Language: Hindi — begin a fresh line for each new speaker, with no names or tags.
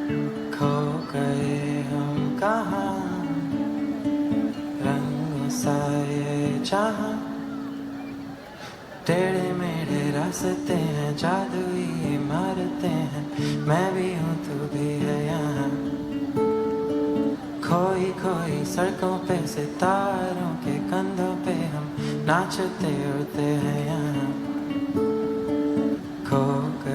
खो गए हम कहाँ, रंग सा ये जहाँ। टेढ़े मेढ़े रास्ते हैं, जादुई इमारतें हैं, मैं भी हूँ तू भी है यहाँ। खोई खोई सड़कों पे सितारों के कंधों पे हम नाचते उड़ते हैं यहाँ। खो गए